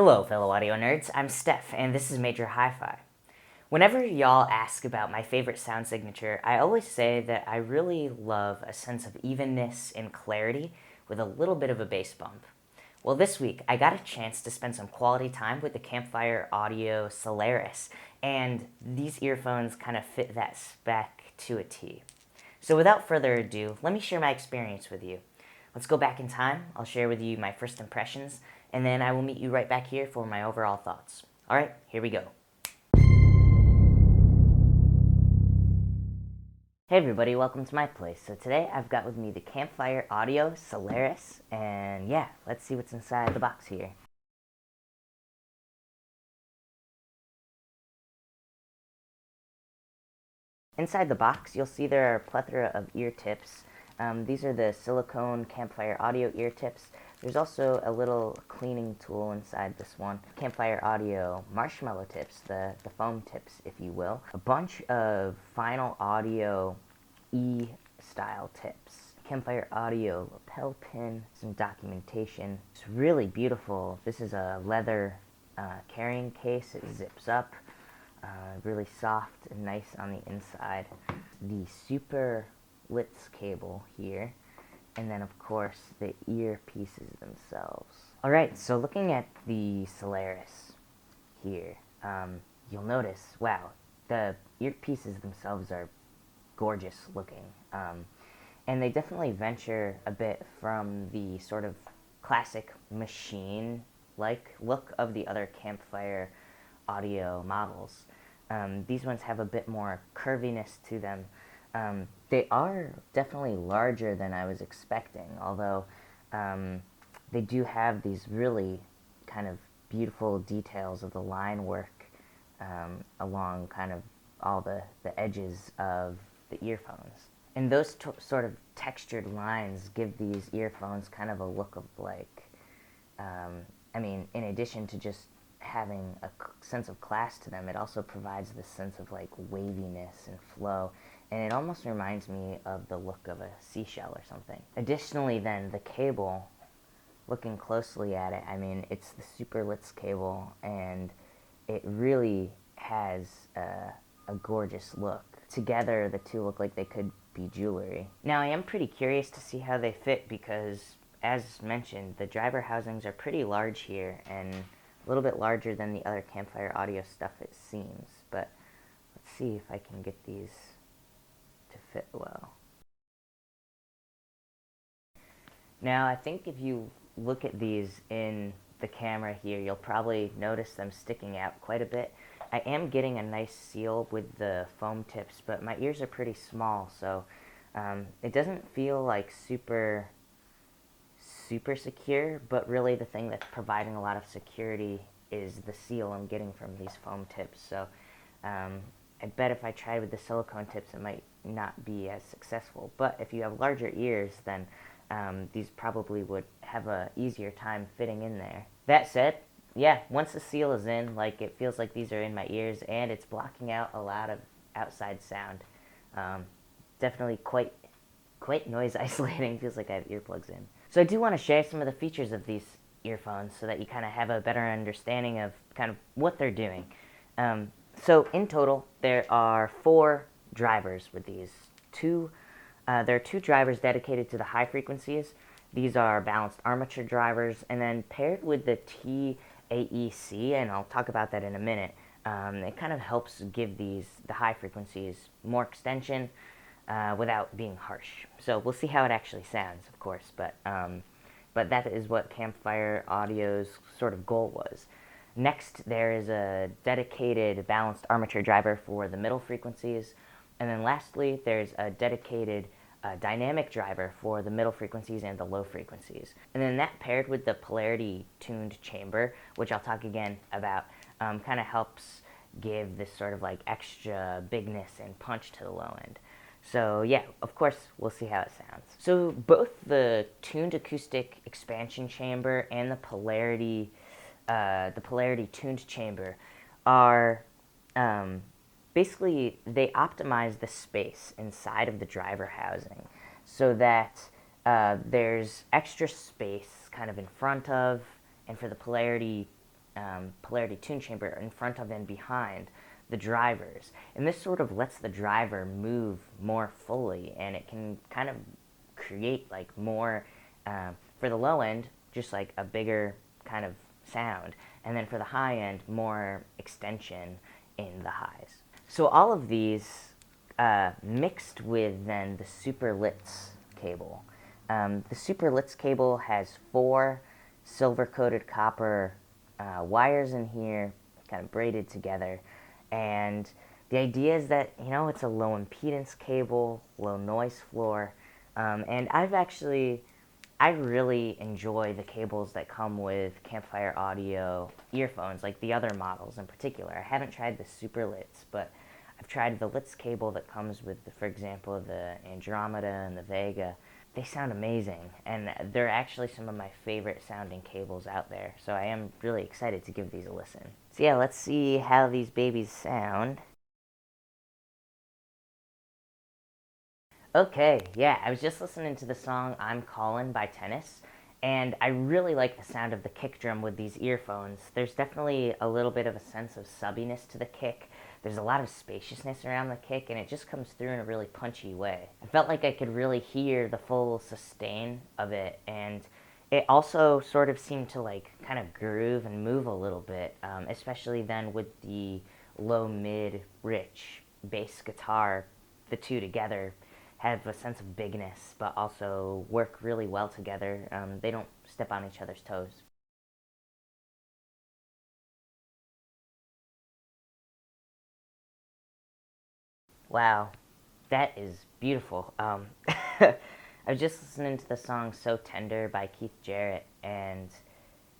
Hello, fellow audio nerds. I'm Steph, and this is Major Hi-Fi. Whenever y'all ask about my favorite sound signature, I always say that I really love a sense of evenness and clarity with a little bit of a bass bump. Well, this week, I got a chance to spend some quality time with the Campfire Audio Solaris, and these earphones kind of fit that spec to a T. So without further ado, let me share my experience with you. Let's go back in time. I'll share with you my first impressions, and then I will meet you right back here for my overall thoughts. All right, here we go. Hey everybody, welcome to my place. So today I've got with me the Campfire Audio Solaris, and yeah, let's see what's inside the box here. Inside the box, you'll see there are a plethora of ear tips. These are the silicone Campfire Audio ear tips. There's also a little cleaning tool inside this one. Campfire Audio marshmallow tips, the foam tips, if you will. A bunch of Final Audio E-style tips. Campfire Audio lapel pin, some documentation. It's really beautiful. This is a leather carrying case. It zips up. Really soft and nice on the inside. The super Litz cable here, and then of course the earpieces themselves. Alright, so looking at the Solaris here, you'll notice, wow, the earpieces themselves are gorgeous looking, and they definitely venture a bit from the sort of classic machine-like look of the other Campfire Audio models. These ones have a bit more curviness to them. They are definitely larger than I was expecting, although they do have these really kind of beautiful details of the line work along kind of all the edges of the earphones. And those sort of textured lines give these earphones kind of a look of like, in addition to just having a sense of class to them, it also provides this sense of like waviness and flow, and it almost reminds me of the look of a seashell or something. Additionally then, the cable, looking closely at it, it's the Super Litz cable, and it really has a gorgeous look. Together, the two look like they could be jewelry. Now, I am pretty curious to see how they fit because, as mentioned, the driver housings are pretty large here, and a little bit larger than the other Campfire Audio stuff, it seems, but let's see if I can get these to fit well. Now, I think if you look at these in the camera here, you'll probably notice them sticking out quite a bit. I am getting a nice seal with the foam tips, but my ears are pretty small, so it doesn't feel like super secure, but really the thing that's providing a lot of security is the seal I'm getting from these foam tips. So I bet if I tried with the silicone tips it might not be as successful, but if you have larger ears, then these probably would have a easier time fitting in there. That said, yeah, once the seal is in, like, it feels like these are in my ears, and it's blocking out a lot of outside sound. Definitely quite noise isolating. Feels like I have earplugs in. So I do want to share some of the features of these earphones so that you kind of have a better understanding of kind of what they're doing. So in total, there are 4 drivers with these. There are 2 drivers dedicated to the high frequencies. These are balanced armature drivers, and then paired with the TAEC, and I'll talk about that in a minute, it kind of helps give the high frequencies more extension, without being harsh. So we'll see how it actually sounds, of course, but that is what Campfire Audio's sort of goal was. Next, there is a dedicated balanced armature driver for the middle frequencies, and then lastly, there's a dedicated dynamic driver for the middle frequencies and the low frequencies. And then that paired with the polarity tuned chamber, which I'll talk again about, kind of helps give this sort of like extra bigness and punch to the low end. So yeah, of course, we'll see how it sounds. So both the tuned acoustic expansion chamber and the polarity tuned chamber are basically, they optimize the space inside of the driver housing so that there's extra space kind of in front of and for the polarity polarity tune chamber in front of and behind the drivers. And this sort of lets the driver move more fully, and it can kind of create like more, for the low end, just like a bigger kind of sound, and then for the high end, more extension in the highs. So all of these mixed with then the Super Litz cable. The Super Litz cable has 4 silver-coated copper wires in here, kind of braided together, and the idea is that, you know, it's a low impedance cable, low noise floor, and I really enjoy the cables that come with Campfire audio earphones, like the other models in particular. I haven't tried the Super Litz, but I've tried the Litz cable that comes with, for example, the Andromeda and the Vega. They sound amazing, and they're actually some of my favorite sounding cables out there, so I am really excited to give these a listen. So yeah, let's see how these babies sound. Okay, yeah, I was just listening to the song I'm Callin' by Tennis, and I really like the sound of the kick drum with these earphones. There's definitely a little bit of a sense of subbiness to the kick. There's a lot of spaciousness around the kick, and it just comes through in a really punchy way. I felt like I could really hear the full sustain of it, and it also sort of seemed to like kind of groove and move a little bit, especially then with the low, mid, rich bass guitar. The two together have a sense of bigness, but also work really well together. They don't step on each other's toes. Wow, that is beautiful. I was just listening to the song So Tender by Keith Jarrett, and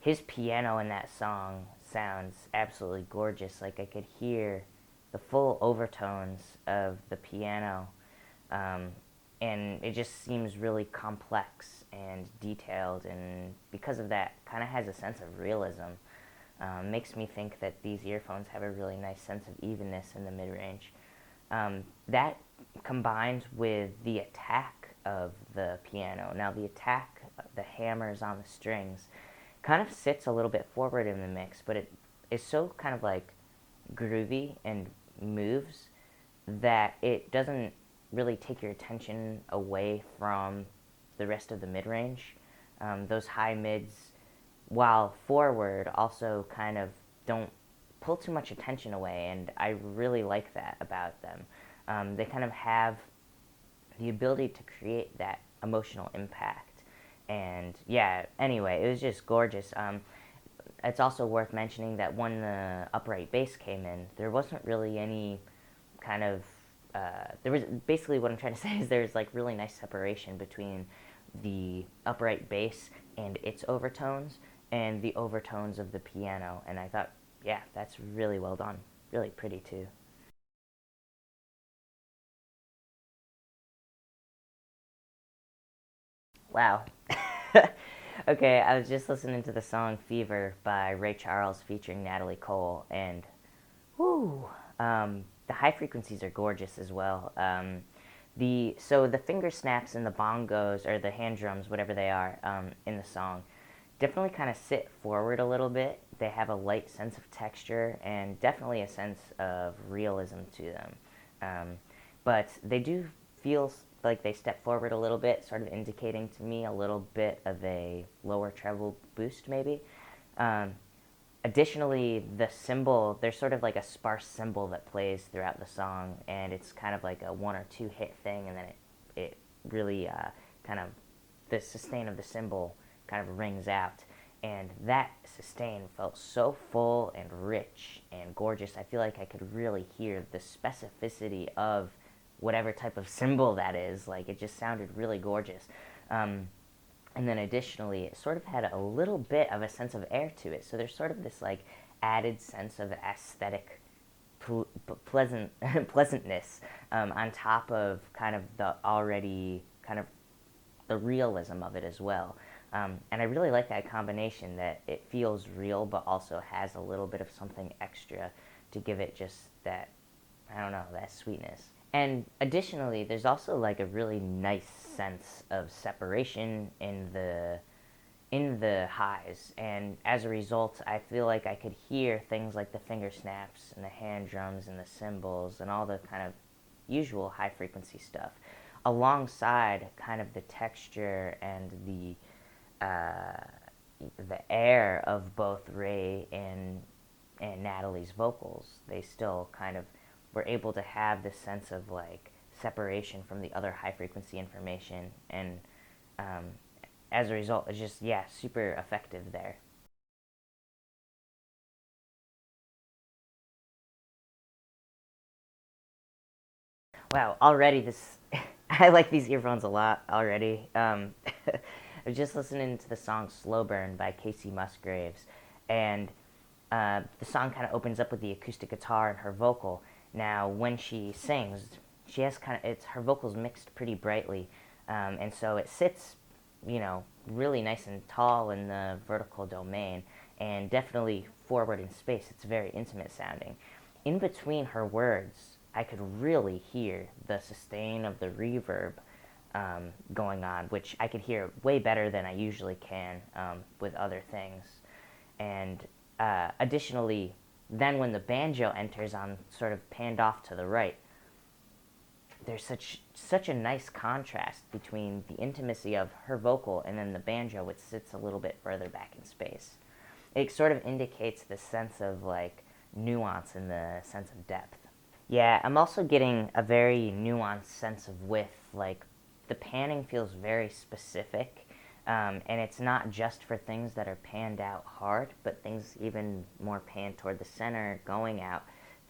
his piano in that song sounds absolutely gorgeous. Like I could hear the full overtones of the piano, um, and it just seems really complex and detailed, and because of that, kind of has a sense of realism. Makes me think that these earphones have a really nice sense of evenness in the mid range. That combined with the attack of the piano. Now, the attack, the hammers on the strings, kind of sits a little bit forward in the mix, but it is so kind of like groovy and moves that it doesn't really take your attention away from the rest of the mid range. Those high mids, while forward, also kind of don't pull too much attention away, and I really like that about them. They kind of have the ability to create that emotional impact. And yeah, anyway, it was just gorgeous. It's also worth mentioning that when the upright bass came in, there wasn't really any kind of there was basically what I'm trying to say is there's like really nice separation between the upright bass and its overtones and the overtones of the piano, and I thought, yeah, that's really well done, really pretty too. Wow. Okay, I was just listening to the song Fever by Ray Charles featuring Natalie Cole, and whoo, the high frequencies are gorgeous as well. The finger snaps and the bongos or the hand drums, whatever they are, in the song, definitely kind of sit forward a little bit. They have a light sense of texture and definitely a sense of realism to them. Um, but they do feel like they step forward a little bit, sort of indicating to me a little bit of a lower treble boost, maybe. Um, Additionally, the cymbal, there's sort of like a sparse cymbal that plays throughout the song, and it's kind of like a one or two hit thing, and then it really kind of, the sustain of the cymbal kind of rings out. And that sustain felt so full and rich and gorgeous. I feel like I could really hear the specificity of whatever type of cymbal that is. Like, it just sounded really gorgeous. Um, and then additionally, it sort of had a little bit of a sense of air to it. So there's sort of this like added sense of aesthetic pleasant pleasantness, on top of kind of the already kind of the realism of it as well. And I really like that combination, that it feels real but also has a little bit of something extra to give it just that, I don't know, that sweetness. And additionally, there's also like a really nice sense of separation in in the highs, and as a result, I feel like I could hear things like the finger snaps and the hand drums and the cymbals and all the kind of usual high frequency stuff, alongside kind of the texture and the air of both Ray and Natalie's vocals. They still kind of were able to have this sense of like separation from the other high frequency information, and um, as a result, it's just, yeah, super effective there. Wow, already this, I like these earphones a lot already. I was just listening to the song Slow Burn by Casey Musgraves, and the song kind of opens up with the acoustic guitar and her vocal. Now, when she sings, she has kind of, it's, her vocals mixed pretty brightly, and so it sits, really nice and tall in the vertical domain, and definitely forward in space. It's very intimate sounding. In between her words, I could really hear the sustain of the reverb going on, which I could hear way better than I usually can with other things. And additionally, then when the banjo enters on sort of panned off to the right, there's such a nice contrast between the intimacy of her vocal and then the banjo, which sits a little bit further back in space. It sort of indicates the sense of like nuance and the sense of depth. Yeah, I'm also getting a very nuanced sense of width. Like, the panning feels very specific, and it's not just for things that are panned out hard, but things even more panned toward the center, going out,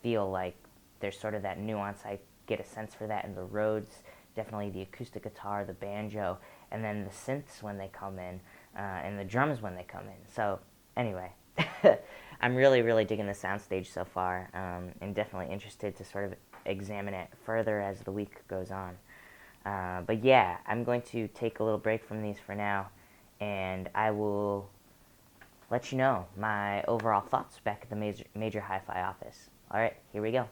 feel like there's sort of that nuance. I get a sense for that in the Rhodes, definitely the acoustic guitar, the banjo, and then the synths when they come in, and the drums when they come in. So, anyway. I'm really, really digging the soundstage so far, and definitely interested to sort of examine it further as the week goes on. But yeah, I'm going to take a little break from these for now, and I will let you know my overall thoughts back at the major hi-fi office. All right, here we go.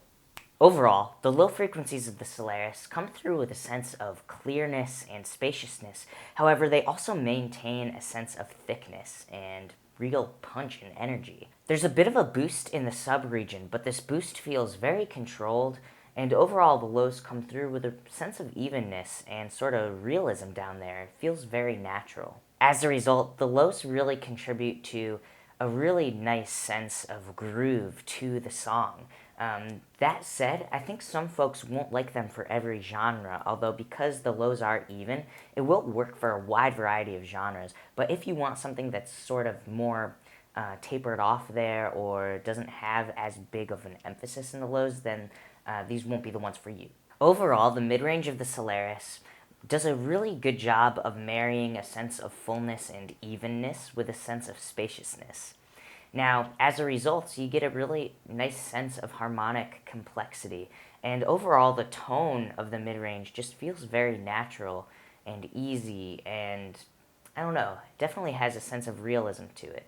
Overall, the low frequencies of the Solaris come through with a sense of clearness and spaciousness. However, they also maintain a sense of thickness and real punch and energy. There's a bit of a boost in the sub-region, but this boost feels very controlled, and overall the lows come through with a sense of evenness and sort of realism down there. It feels very natural. As a result, the lows really contribute to a really nice sense of groove to the song. That said, I think some folks won't like them for every genre, although because the lows are even, it will work for a wide variety of genres. But if you want something that's sort of more tapered off there or doesn't have as big of an emphasis in the lows, then these won't be the ones for you. Overall, the mid-range of the Solaris does a really good job of marrying a sense of fullness and evenness with a sense of spaciousness. Now, as a result, you get a really nice sense of harmonic complexity, and overall the tone of the mid-range just feels very natural and easy, and I don't know, definitely has a sense of realism to it.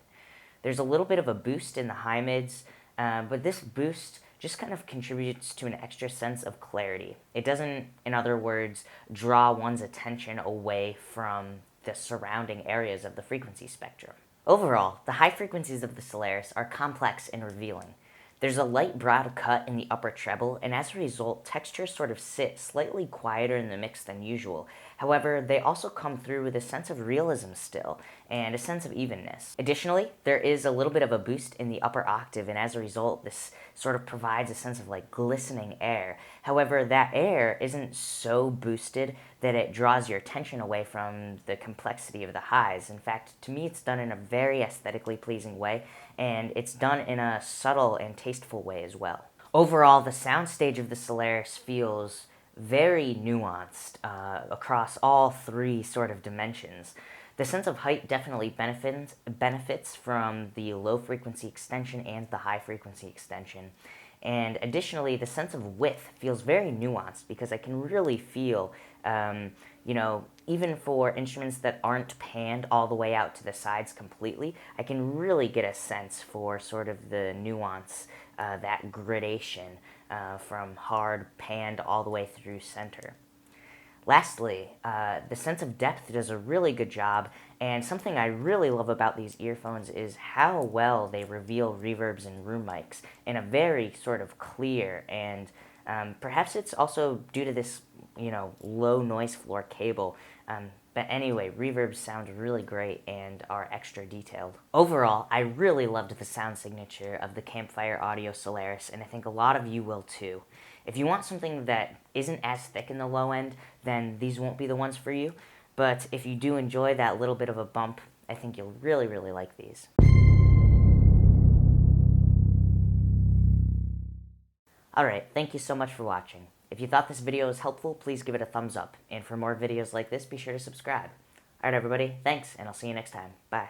There's a little bit of a boost in the high mids, but this boost just kind of contributes to an extra sense of clarity. It doesn't, in other words, draw one's attention away from the surrounding areas of the frequency spectrum. Overall, the high frequencies of the Solaris are complex and revealing. There's a light broad cut in the upper treble, and as a result, textures sort of sit slightly quieter in the mix than usual. However, they also come through with a sense of realism still, and a sense of evenness. Additionally, there is a little bit of a boost in the upper octave, and as a result, this sort of provides a sense of like glistening air. However, that air isn't so boosted that it draws your attention away from the complexity of the highs. In fact, to me, it's done in a very aesthetically pleasing way, and it's done in a subtle and tasteful way as well. Overall, the soundstage of the Solaris feels very nuanced across all three sort of dimensions. The sense of height definitely benefits from the low frequency extension and the high frequency extension. And additionally, the sense of width feels very nuanced because I can really feel, even for instruments that aren't panned all the way out to the sides completely, I can really get a sense for sort of the nuance, that gradation from hard panned all the way through center. Lastly, the sense of depth does a really good job, and something I really love about these earphones is how well they reveal reverbs and room mics in a very sort of clear, and perhaps it's also due to this, low noise floor cable. But anyway, reverbs sound really great and are extra detailed. Overall, I really loved the sound signature of the Campfire Audio Solaris, and I think a lot of you will too. If you want something that isn't as thick in the low end, then these won't be the ones for you. But if you do enjoy that little bit of a bump, I think you'll really, really like these. Alright, thank you so much for watching. If you thought this video was helpful, please give it a thumbs up. And for more videos like this, be sure to subscribe. Alright everybody, thanks, and I'll see you next time. Bye.